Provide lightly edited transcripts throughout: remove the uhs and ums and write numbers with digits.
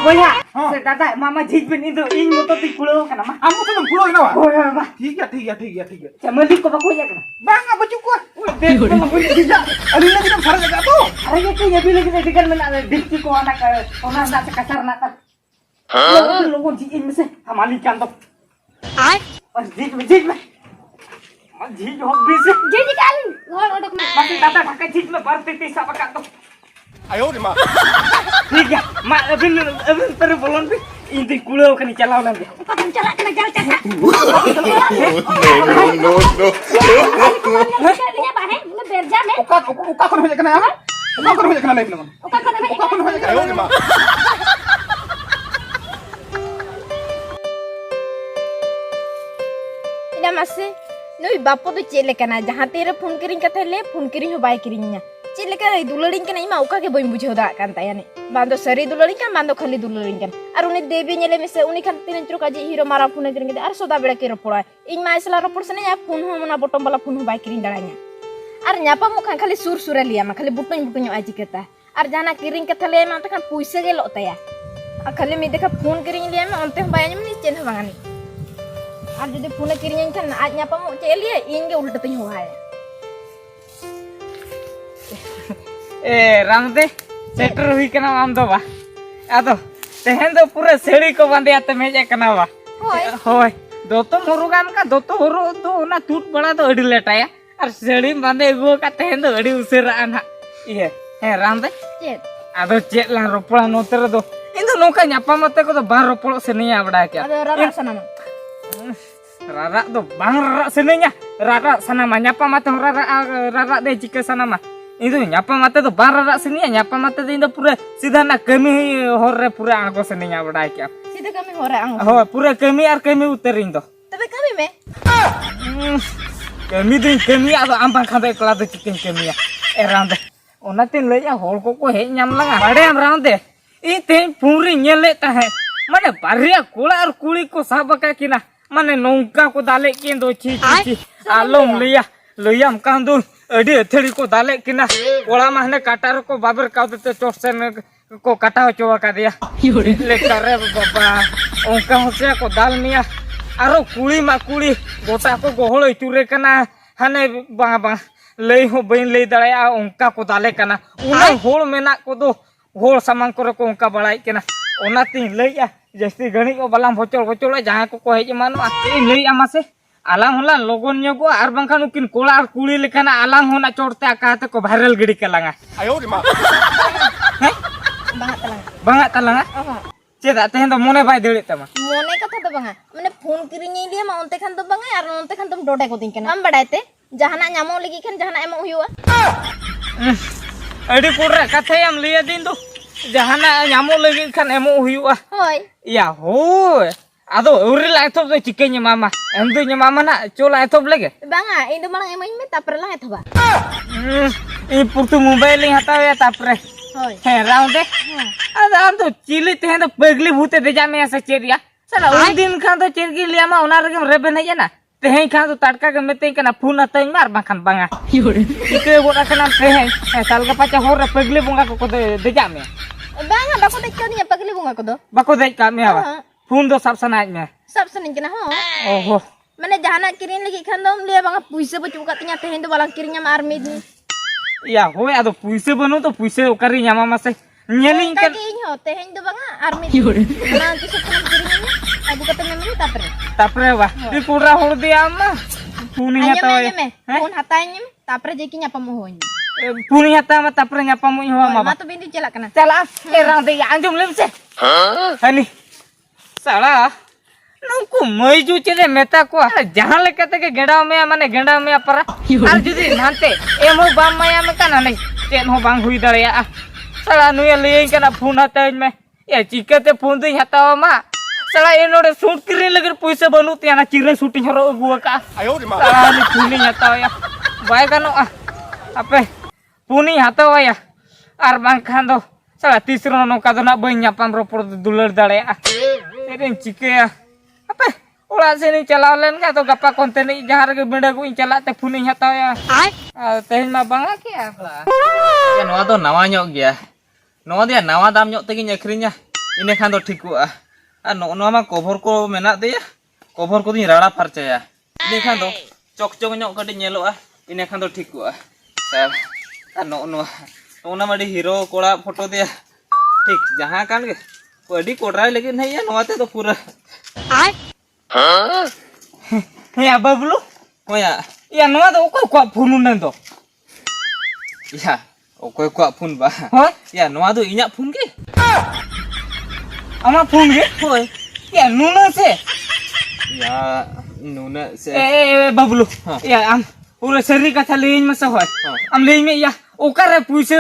boya. Tata mama jig ben itu ing moto ti kulo kana mah. Amo tuh pulau ini wah. Boya mah. ठीक है Chamali ko ba ko ya kana. bang apa cukup dek tidak ada lagi yang salah jaga tuh Are ke ya bilang kita dikan men ada dikti ko anak ona nak kasar nak. Lo jig ing mese hamali kan to. Ai? Jig mah. Jig ho bise. Jadi kali. Ngor odok na. Masih tata Dhaka jig में भरती ती सब का तो. ayo nih mah ठीक है mak abin पर बोलन भी इंती कुलो कनी चलाव लगे Kau kan celak kena gal cakap. No. Kalinya bahe, lu berjam eh. uka kon hoja kena apa uka kon hoja kena live naman Uka kau dah uka kon hoja kena ayo nih mah Ina masih. Noi bapo tu cek lekana jahan tere phone kiring kata le phone kiring ho bai kiringnya. Cek lekana dularing kan ima uka ke boy bujho da kan tayane. Bando sari dularing kan bando khali dularing kan. Ar uni devi nyele mise uni kan tinan churu kaji hero mara phone kiring ar soda bela ke ropora. Ing ma isla ropor sene ya phone ho mana bottom bala phone ho bai kiring daranya. Ar nyapa mu kan khali sur liya ma khali butun aji kata. Ar jana kiring kata le ma kan puisa ge lot ya. Ar khali mi dekha phone kiring liya ma onte bayanya ni chen ho bangani. Ar jadi phone kiringnya kan aj nyapa mu cek liya inge udah tanya ho hai. रामदे सेटर हुई कना आम दो बा आदो तेहन दो पूरा सेड़ी को बांधे आते मेजे कना बा होय दोतो मुरुगान का दोतो हुरु तो ना टूट बड़ा तो अड़ी लेटाया और सेड़ी बांधे गो का तेहन दो अड़ी उसेरा ना ये हे रामदे Cek. आदो चेक ला रोपड़ा नोतर दो इन दो नोका न्यापा मते को तो बार रोपड़ो से नहीं आवड़ा क्या Ada rara sana mah. रारा दो बांग रारा से नहीं रारा सना मा न्यापा मते रारा दे चिके सना मा itu nyapa mata tuh barara sini ya nyapa mata tuh itu pura sida nak kami hore pura angko sini nyapa dah kia. Sida kami orang ang. Oh pura kami ar kami uterin tuh. Tapi kami me. Kami atau ampang kantai kelas tuh cikin kami ya. Rande. Onatin le ya hol koko he nyam langa. Ada yang rande. Itu puri nyelek tah. Mana baria kula ar kuli ko sabaka kina. Mana nongka ko dalek kin do ci. Alom liya liam kandu. अड़ी अथड़ी को दाले किना ओला माहने काटार को Babar cow देते चोरसेन को काटा हो चोवा का दिया ले करे बाबा ओंका होसे को दाल मिया आरो कुड़ी मा कुड़ी गोटा को गोहल इतुरे कना हाने बा लई हो बइन लई दड़ाया ओंका को दाले कना उना होल मेना को दो होल सामान करे को ओंका बड़ाई केना ओना ती लईया जैसे गणी को बलाम होचल जहां को हेज मानो आते लई आमासे alang hola logon nyogo ar bangkan ukin kola ar kuli lekana alang hona corte akate ko viral gidi kalanga ayo nih mah Bangat telang. ceda tehen do mone bai delit tama Mone kata to banga. Mane phone kiringnya dia ma onte kan to banga ar onte kan to dodai ko tingkana. Am badai te jahana nyamo lagi kan jahana emo huyua. adi pura kathe am liya din do jahana nyamo lagi kan emo huyua Hoi. ya hoy ado uri la etop do cikenya mama endu nya mama na cola etop lagi Banga indo malang emo ime tapre lang eto ba. ini purtu mobile ling hataw ya tapre Hoi. he round de ada ando cili tehen do pegli bhute de jame asa ceria sala un din khan do cergi liya ma onar ge reben he na tehen khan do tatka ge mete kana phun ateng mar bangkan banga ike gora kana tehen salga pacha hor pegli bunga ko de jame Banga bako dekyo niya pagli bunga ko do. bako dai kami apa phun do sab sanaj me Sab sanin kena ho. oho Mane jahana kiring lagi kan dom liya banga puisa ba cuka tinya tehen do balang kiringnya ma army ni. ya hoy ado puise banu to puise okari nyama mase nyeling kan Kaki nyo tehen do banga army. Nanti sekarang kiringnya abu kata memang tapre. tapre wa di pura hor di amma puni hata Anyame phone hatanya tapre jekinya pamohon. puni hata ma tapre nyapa mu ho ma Ma to binti celak kana. chala erang de anjum lem se hani salah nungku maju cire meta ko jahan lekate ke genda me mane genda me para ar judi nante emo bam maya me kana nei chen ho bang hui darea salah nuye lein kana phone hata me ya cikate phone dei hata ma salah enode shoot kiri lagar puisa banu tiana cire shooting horo gua ka ayo nih mah salah ni phone hata ya bai kanu ape phone hata ya ar bang khan do salah tisro nongka do na bai nyapam ropor dular darea Ini cike ya. Apa? Ulah sini calalan ka to gapa konten ni jahar ke benda ku incala te puning hatau ya. Teh mah bangga ya. Ya noa to nawa nyok gya. Noa dia nawa dam nyok tegi nyakrinya. ine khan do thikua ar no ma cover ko menak de ya cover ko ding rara farcaya ine khan do chok chok nyok kati nyeloa ine khan do thikua sir ar no ona madi hero kola photo de ठीक जहां kan ge padi kodrai lagi nahi ya noate to pura ya bablu oh ya ya noa do ko kwa phunun nan do ya okoi kwa phun ba hoi ya noa do inya phun ge ama phun ge hoi ya nuna se ya nuna se bablu Ha. ya am pura seri katha lein masa hoi Ha. am lein me ya okare puise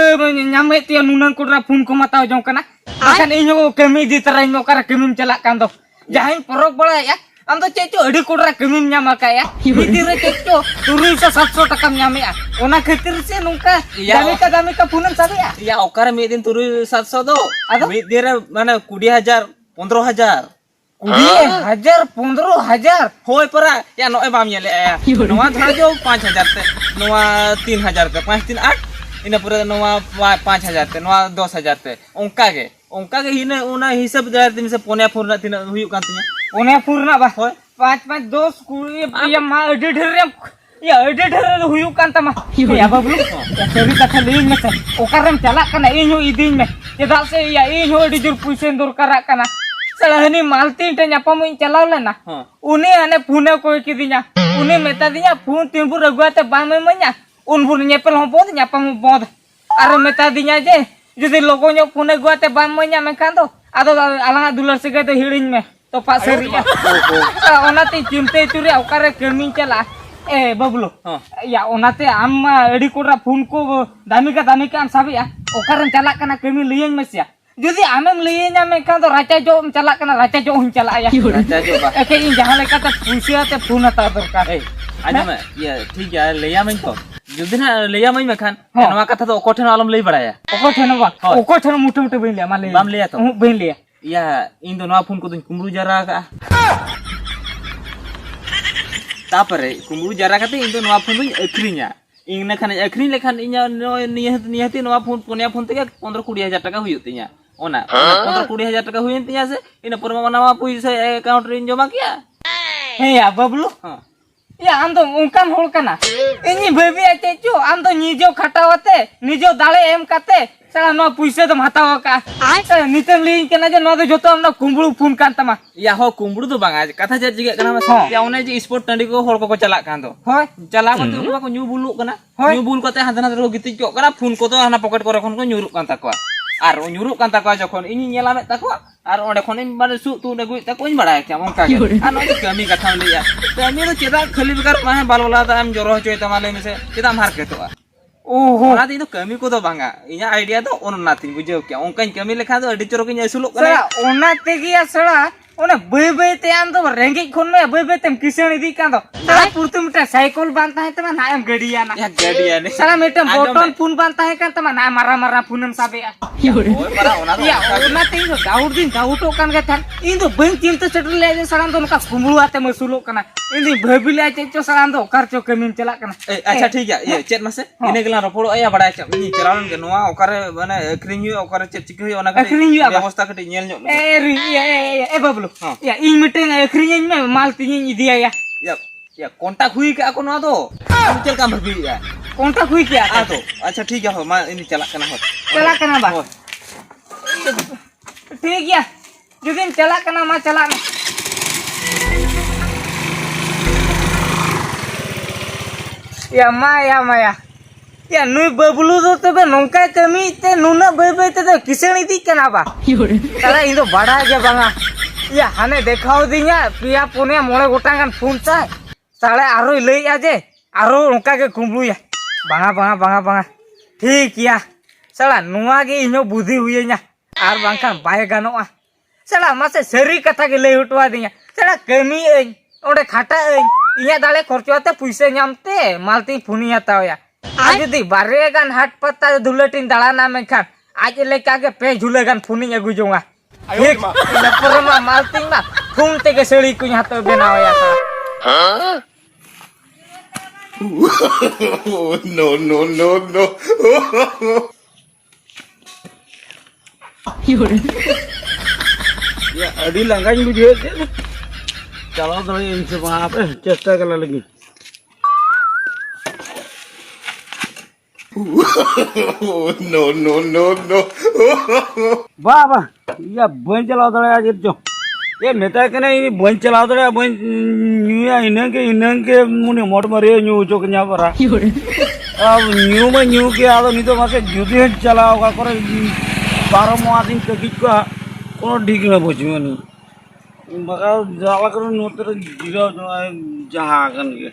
nyame tia nunan kodra phun ko matao jong kana akan inyo kami di terai mo kara kami celak kan do jahin porok bola ya am to ceco adi kodra kami nyama ka ya hitire ceco 700 taka nyame ya ona khatir se nungka Iya. dami ka phunan sabe ya ya okare me din turu 700 do Ado? me dira mana 20000 15000 15,000 hoi para ya no bam nyele noa thara jo 5000 te noa 3000 te 5 3 8 ina pura noa 5000 te noa 10000 te onka ge hine una hisab jar tin se ponya phurna tin huyu kan tinya One purna ba hoi 5 10 kuri ya ma adi dhere ya adi dhere huyu kan tama ya bablu ya seri katha lein me se okaram celak kana inyo idin me cedak se ya inyo adi jur puisen dur kara kana selahani maltin te nyapa mo calaw lena ha uni ane phune ko kidinya uni meta dinya phun timbur aguate bame manya un phun nyepel hopod nyapa mo bod ar meta dinya je jodi logonyo phune guate bam manya mekan do ado alanga dular sege te hilin me to pak seri ya onate chimte turi okare kemi chala bablu ha ya onate am edi kodra phun ko dami ka am sabi ya okaran chalak kana kemi liyen mesia যদি আমি লিয়ে যাম এখান তো রাচা জো চালাক না রাচা জো হুন চালা ya raja jo ba একে ইন জাহান লেকাতে পুইসাতে ফোন আতা দরকার eh aja ma ya ठीक है leya main to jodi na leya main makan Ha. noa katha to okothen alam lei baraya ওকো ছেন বা হয়। ওকো ছেন মুঠে মুঠে বইলে মালে বাম লিয়া তো? বইলে ya indo noa phun ko dun kumru jara ka tapare kumru jara kate indo noa phun dun akrinya ingna khan akrin lekhan inya niyati noa phun ponya phun tege 15 20000 taka huyut tinya ona 15 20000 taka huyun tinya se ina purma nama puisa account rin joma kiya hey ya bablu ha ya am to ungkan hol kana ini bebi ace cu am to nijo khatawate nijo dale em kate sala no puisa to hatawa ka sala nitem liin kana je no do joto am na kumbulu phun kan tama ya ho kumbru do banga katha jar jiga kana mas Ha. ya ona je sport tandi ko hol ko chalak kan do hoy chala kate uno ko nyu bulu kana Hoi. nyu bul kate hantana ro giti ko kana phun ko to hana pocket ko rekhon ko nyuruk kan takwa ar nyuruk kan takwa jokhon ini nyelamet takwa ar onde khon in mane su tu negui takwa in badai kya mongka ge ano je kami katha le ya kami do cheda khali bekar mahe balwala ta am joro hoy tamale mise cheda mar ke to oho ona di do kami ko do banga inya idea do on nothing bujau kya onkan kami lekha do adi choro kinya suluk kana sala ona tegi ya sala ona bebe te am to rengi khon me bebe tem kisan idi kan do sala purtum ta cycle ban ta tama na am gadiya na ya gadia ne sala metem Adom, botton eh. pun ban ta kan tama na mara punam sabe ya Oi para ona do ya ona te do daud din dauto kan ga tan indo bang cinta settle le sala do ka kumulu ate masuluk kana ini bebe le ceco sala do karcho kemin celak kana अच्छा ठीक है ये चेत मसे इने गला रपोड़ आया बड़ा अच्छा ini चलावन के नोआ ओकरे माने क्रिंग हुई ओकरे चेत चिक हुई ओना Akring huyu apa? व्यवस्था कटे nyel nyok ri ya bablu Ha. ya ini meeting akhirnya me mal tinyin dia ya ya ya kontak हुई के ako नोआ तो चल काम भरबी ya kontak hui kya आ तो अच्छा ठीक है हो मा ini चला कना हो celak kana ba हो ठीक ya judin celak kana ma celak na ya maya ya nui bablu do tebe nongka kami te nuna bebe te kisan idi kana ba kala indo bada ge banga ya hane dekhao dinya pia punya mole gotangan phun sai sale aro lei aje aro nongka ge kumblu ya banga ठीक ya sala nuwa ge inyo budhi huyenya ar bangkan bay ganoa sala mase seri katha ge lei hutwa dinya sala kami eñ onde khata eñ inya dale khorcho ate puise nyamte malti phuniya tao ya आज यदि बारे गान हाट पत्ता दुलटिन दालाना में खान आज लेका के पे झूले गान फुनी अगु जोंगा एक इन परमा मालतिंग ना फुन ते के सेड़ी कुछ हाथ बनाओ या no. Ya adi langgain bujuk je. Kalau tu ini semua apa? Cesta kalau lagi. No, no, no, no. Bapa, ya bukan calo tu aja jo. Ya neta kena ini bukan calo tu ya bukan inang ke muni motor mari nyu jo kenya para. अब new में new के आलो नहीं तो मासे जुदे चलाओ का करे 12 मासिन ककिक का कोनो ठीक ना बचो नहीं मगा जाला कर नोतर जीरो जहां कन के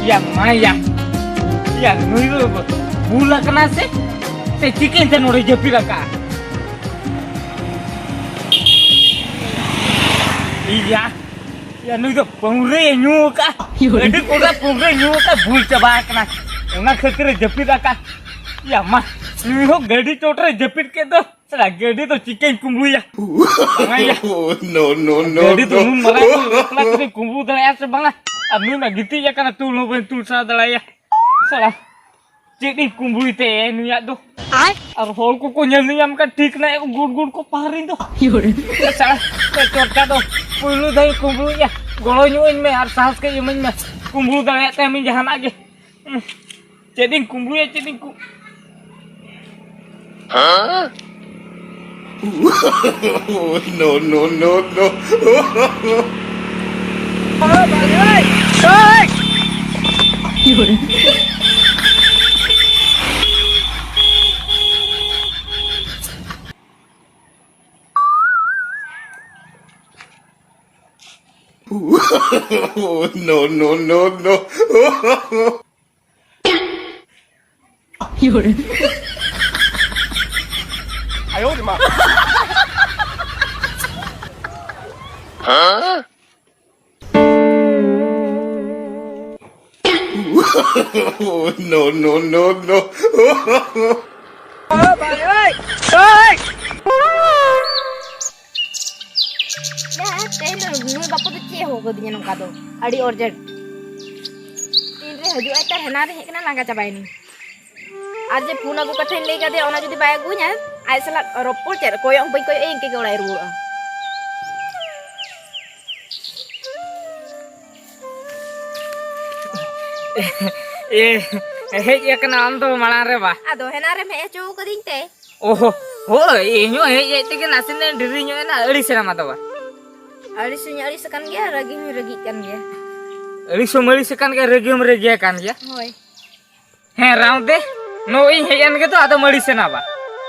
Ya Maya, ya nuri lo bula kena se chicken se nuri jepila ka. Iya, ya nuri to pungre nyu ka. Edi koda pungre nyu ka bul chaba kena. Una khatir jepila ka. Ya ma, nuri gadi chotre jepit ke to sera gadi to chicken kumbu ya. Maya, No, no, no, gadi to no. nun malah kela kiri kumbu to ya se banga. Abnu na gitu ya karena tul no ben tul sa dala ya. Salah. Jadi kumbui te nu ya do. Ar hol ko nyal ni am ka ठीक na गुड़ को parin do. Salah. Chot ka do. Pulu dai kumbu ya. Golo nyuin me ar sahas ke yemin me. Kumbu dala te min jahan age. Jadi kumbu ya jadi ku. Huh? No, no, no, no. No, no, no, no. Huh? No, no, no, no. नुई बापू तो चे हो गदिया नंका दो अड़ी urgent तीन रे हजू आई तार हेना रे हेकना लांगा चाबाइनी आज जे फोन अगु कथे ले गदे ओना जदी बाय अगु냐 आई सला रोपोल चे कोयong बई कोय एंके के ओड़ाई रुआ Hej ya kena am to malang re ba. आदो हेना रे मे चो कदिन ते Oh, oh, inyo hej te ke nasin ne diri nyo na eri sera mata ba. अड़ी सुnya अड़ी सkan गया रगी kan गया Eri somali sekan ke regi kan ya. होय He round de no i hej an ke to ado mari sena ba.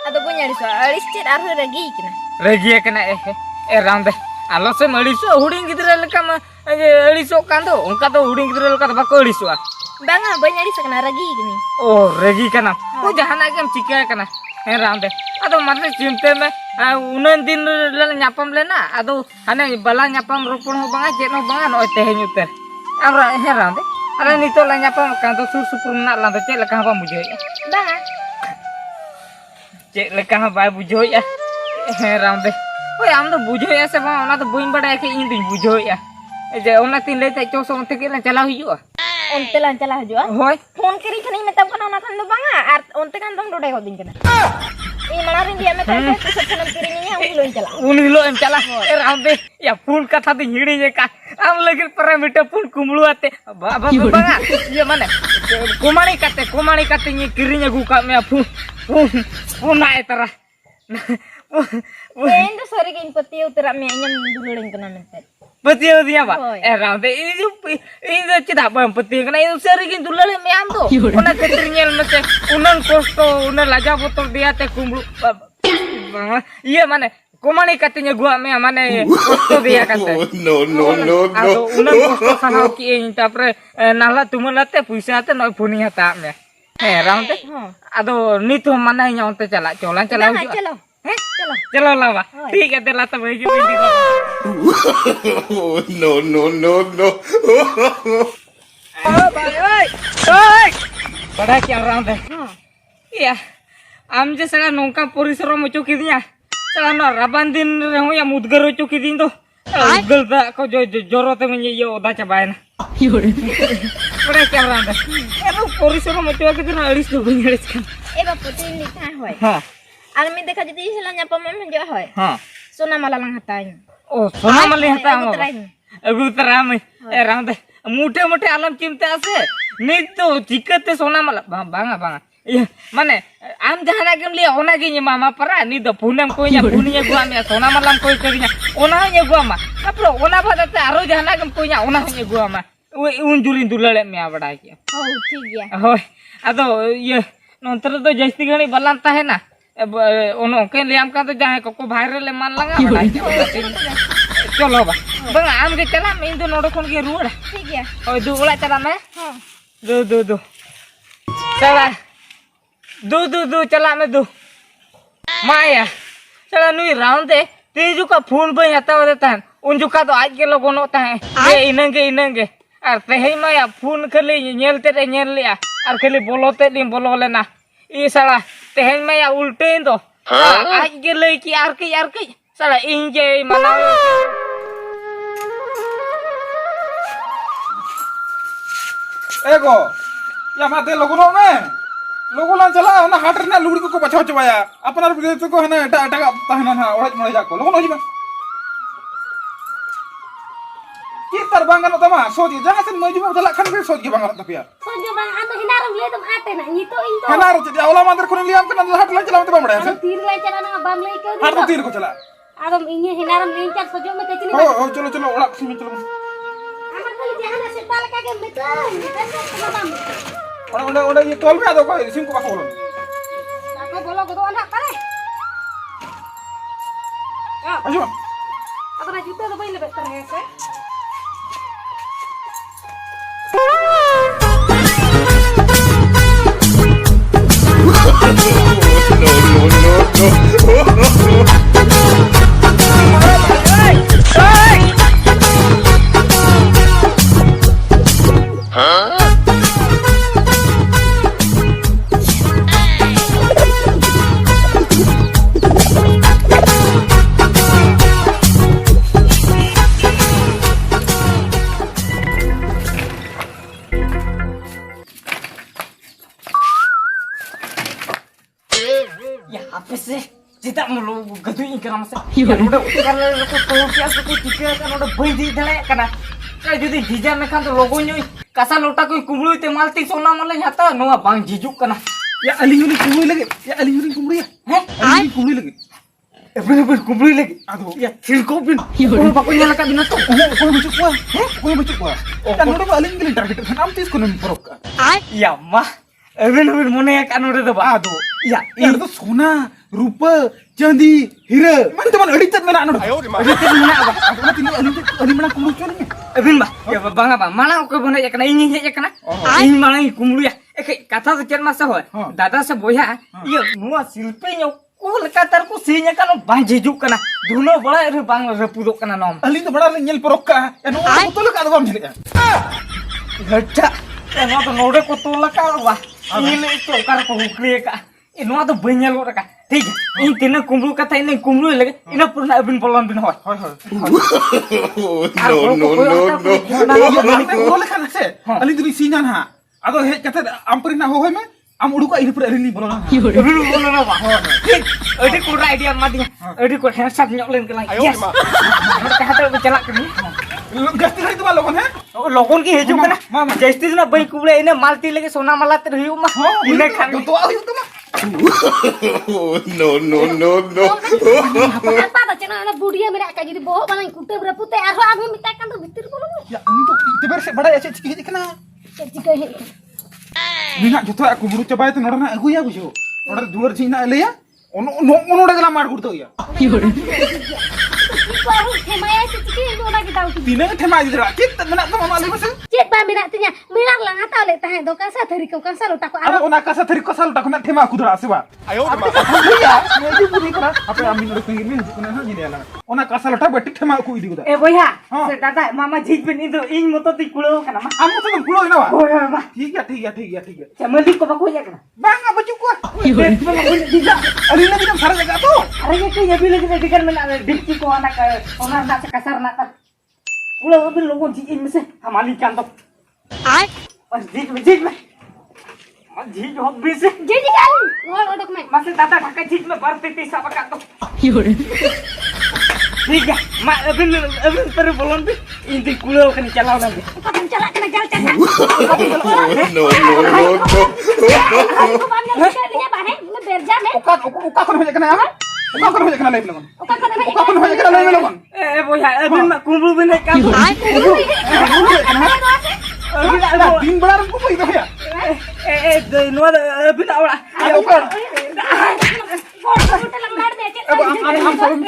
आदो बुnya अड़ी सो अड़ी चेत are रगी कना Regi kena round de. Alo se mari so huding gidra leka ma eri so kan to onka to huding gidra leka ba ko eri so. banga bunya अड़ी सकना रगी कनी Oh, regi kana. Ko jahan agam chika kana. He round de. Ado matre chimte me unan din le nyapam le na ado hane bala nyapam ropon ho banga jet no banga no te henyuter. Amra he round de. Ada nito la nyapam kan to sur super na la to cek leka ba mujo ya. banga Cek leka ba bujo ya. He round de. Oi am to bujo ya se ba ona to buin bada ke in din bujo ya. Je ona tin le te choso onte ke la chala hujua. onte lan chala hajua Hoi. Phone करी खनी मेतम कना ना खन दो बांगा are ओनते कान दम डोडे होदिन कना ई मनारिन दिया मेतम से सनम किरिनी है उन लोइन चला उन hilo em chala rambe ya pun kata di hiri je ka am lagi parameter pun kumlu ate baba banga iya mana kumani kate ni kirinya guka me pun na etara and sorry के इन पति उतरा में anyam dululing kena mentet betul dia ba Hoi. rambe ini tidak bang penting karena itu sering gitu lele me am to ona ketrinyel mete unan kosto unan laja botol dia te kumlu iya mana kumani katanya gua me mana kosto dia kate No, no, no, Ado no. unan kosto sana ki in tapre nala tumalate puisa te no puni hata me round te ado ni tu mana nya onte chala cholan chala ना चलो चलो चलो लावा ठीक है तेला तो भाई की बेटी No, no, no, no. बड़ा क्या राउंड है या आम जे साला नौका परिश्रम होचो किदिया साला ना राबान दिन रहो या मुदगर होचो किदिन तो उगल दा को जो जरूरत में ये ओदा चबायना बड़ा क्या रांदा एनो परिश्रम होचो किदिन अड़िस तो बनिड़िस का ए बापू तीन लिखा होय हां आर मी देखा जदी हिला न्यापा में जो होय हां सोना माला लंग हताई ओ सोना मले हता उतराई अगु तरा में ए रांदा मोटे मोटे आलम चिमते आसे नहीं तो चिकते सोना माला बांगा बांगा ये माने आम जहाना गेम ले ओना गे मामा परा नी दो पुनम कोइया पुनिया गुआ में सोना मालाम कोई करिया ओना ये गुआ मा अपरो ओना भादते आरो जहाना गेम कोइया ओना ये गुआ मा उन जुलिन दुलले में बड़ा किया हो ठीक गया होय अदो ये नंतर तो जस्ती गणी बलान ता है ना ओनो के ले आम का तो जाए को वायरल मान लगा बड़ा चलो बा बंग आम के चला मैं तो नोडो कोन के रुड़ा ठीक गया ओय दू ओला चला मैं हां दो चला दो चला मैं दो माया चला नुई राउंड दे तेजू का फोन पे आता होता है उन जुका तो आज के लोगों होता है ये इनंगे और तेहे माया फोन खली नेलते रे नेल लिया और खली बोलोते ली बोलो लेना ये साला तेहे माया उल्टे दो आज के ले की यार के साला इंजे मना एगो या माते लोगों में लोगों लान चला ना हाट रे ना लुगड़ी को बचाव चबाया अपना बिगड़े को है ना एटा एटा तहना ना ओड़ा मळे जाको लोगों होजी में की तर बांगन तमा सोजी जहां से मजू में चला खन सोज के बांगन तपिया सोजो bang ando hinaram le tum ate na nyito into हना रे चला ओला मादर को लियाम के ना हाट ला चला तमा बड़ा है tir lai chara na bam lai ko हाट तो तीर को चला adam inye hinaram le char sojo me kachini हो हो चलो चलो ओड़ा में चलो amar kali jahana se bal ka ke beto beto bam ओड़ा ओड़ा ये तोल में आ दो को सिम को बाको बोलो ako bolo godo anak pare आजो adana juta do baile better hai se ya apa sih tidak mulu gaduin kena masa ya udah karena aku tahu biasa aku tiga kan udah beli dale karena kalau jadi jijak mekan tuh logonya kasar lota ku kumulu itu malti sona malah nyata noa bang jijuk kena या Ali uni कुमड़ी लगे या Ali uni कुमड़ी है अली कुमड़ी लगे bener kumulu lagi aduh ya cirkopin kalau pakunya laka binat tuh कोई बच्चों को है कोई बच्चों को kan udah अली के लिए target kan am tis kono परok ya mah bener mone ya kan udah tuh aduh ya यार तो सोना रूपा चांदी हीरा मन तो मन अड़िचत में ना अनड़ itu mana apa अगला तीन अली मना कुमड़ी क्यों नहीं Ebin bah, ya bang apa? Malah aku bener ya kena ini ya kena. Ini malah ini kumulu ya. Kata sekian masa hoy. Dada seboya. Iya, nuah silpinya. Kul katar ku sinya kan bang jejuk kena. Duno bola itu bang repuduk kena nom. Ali तो बड़ा nyel परok का ya no तो लगा दो हम चले Gada. Ya nuah tuh node kutula kau wah. Ini itu kar ku hukli ka. Ini nuah tuh banyak lo ka. Tiga. Ini tina kumulu kata ini kumulu lagi. Ini pernah ebin polon bin hoy. बोले खाना से अली दुरी सीना ना अदो हे कथा आमपरी ना हो है मैं आम उड़ू का इने पर अली नहीं बोलो ना Ebin bolon apa? Edi kurang idea mati. Edi kurang headset nyoklin ke lagi. Yes. Mereka hati bercelak ke ni. गस्ती खड़ी तो लोगों है लोगों की हिजू में ना जैसे ना भाई कुबले इन्हें मालती लेके सोना मला तेरे हिजू में इन्हें खाने तो आओ तो no. apa ta chena na budiya mera ka jidi boh banang kutte berapute arho ame mitakan to bitir bolo या ini तो इतने से बड़ा ऐसे चिकी दिखना jika he बिना जो तो aku buru coba itu नोडना aku ya बुझो नोडर दुवर छीना ले या ओनो ओनो डगला मार गुड़तो या Iku aku hemaya sikit itu lagi tahu. Tina tema aja dah. Kita menak tu mama lima sih. Cek ba minat tinya. Minat lang atau le tahan do kasa dari kau kasa lo takut Ada aro. ona kasa teri kosal tak kena tema aku dah siapa. Ayo. Iya. Ini pun ikut. Apa yang ambil orang ini kena hal ini lah. Ona kasa lo tak berarti tema aku ini juga. ए भैया हाँ। से दादा मामा झिक बिन इदो इन मतो ती कुलो kana ma Kamu tuh pulau ini wah. ओए मा ठीक है. चमली को बको या kana Bang apa juga? tidak Ada lagi yang sarang jaga tuh. अरे ये के यबी लगे दिकर में ना डिक्ची को आना का ओना ना से kasar ना कर कुलो बिन लोगों जी इन में से हमारी कान तो Ai. बस झिक में झिक हो बीस Jadi kan. Ngol odok mai. मासे दादा ढका झिक में भरते ती सब का तो ठीक है मा अबिन पर बोलन भी इन ती कुलो कन चलाओ ना Kau celak kena jalan cakap. No, no, no, no. Kau banyak dia bahane. Lu berjam eh. Uka kon hoja kena apa? Uka kon hoja kena live lawan. Kau kena mai. Uka kon hoja kena live lawan. ए भैया अबिन मा कुंबलू बिन का Ada din belar aku itu ya. नो अबिन आवड़ा Ya uka. Kau telah mar deh cek. Am salam.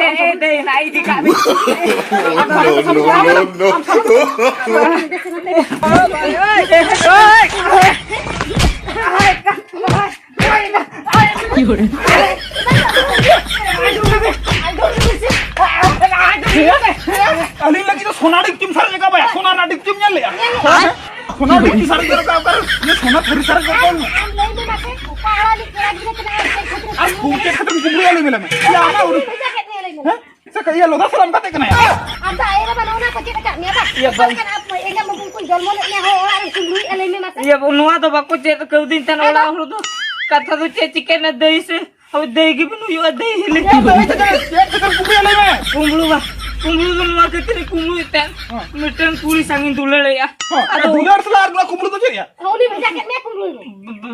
दे नाई दिखा No, no, no. Alin lagi tuh sonar diktim sarang jaga apa ya? Sonar diktim nyale ya. Sonar diktim sarang jaga apa? Ini sonar dari sarang jaga apa? Lain dia masih. Kau ala ni lagi dia kena cek. Aku kumpul kumpul ya lebih lama. Ya apa udah? Sakit ni lain. Sekali lo dah salam kata kena ya. Ada air apa nona kau cek dekat ni apa? Ya, bang. Kan apa? Enggak membungkul jual monet ni orang kumbui lain ni masih. ये नुआ तो बाको चेत कउ दिन तन ओला हो तो कथा तो चे चिकन दही से अब दही की बनु यो दही हिले Kumpul ya lebih. कुंबलू बा कुंबलू तो नुआ के तेरे कुंबलू तन मिटन पूरी संगिन दुले या Ada dolar selar dua kumpul tuh ya. Kau ni sakit ni kumbui.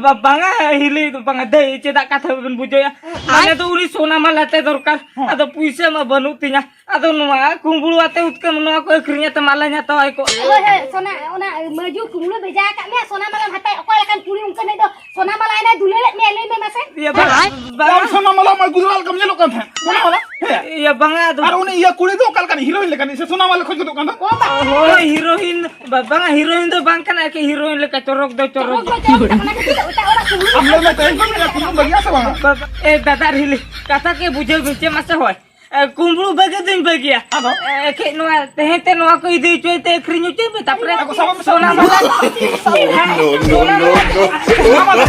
बांगा हिले तो बांगा दही चेदा कथा बन बुझो या माने तो उरी सोना मा लाते दरकार अदो पैसा मा बनु तिया अदो नुआ कुंबलू आते उत्के नुआ को अखरिया त माला nya तो आइको Oh, sona ona maju kumbui beja kat ni sona malam hatai aku akan puri ungkan itu sona malam ini dulu let ni lain ni masih. ये बांगा Kamu sama malah mau gudural kamu nyelok kan? Sonar malah. Ya. ये बांगा तो Ada ini iya kulit tuh kal kan heroin lekan. Sonar malah kau gitu kan? Oh, bang. हो heroine बाबा heroine तो बांग kana के heroine लेका चोरक दो Oh, चोरक kau jauh tak pernah kita utak orang kumbui. Ambil mata itu ya kumpul bagi apa bang? ए दादा रिली कथा के बुझे बिचे मासे होय कुंबलू बगे दिन बगिया Ano? के नोआ तेते नोआ को इदे चोते खरिनु चेबे तापरे Aku sama सोना No, no, no, no. Sonar malah.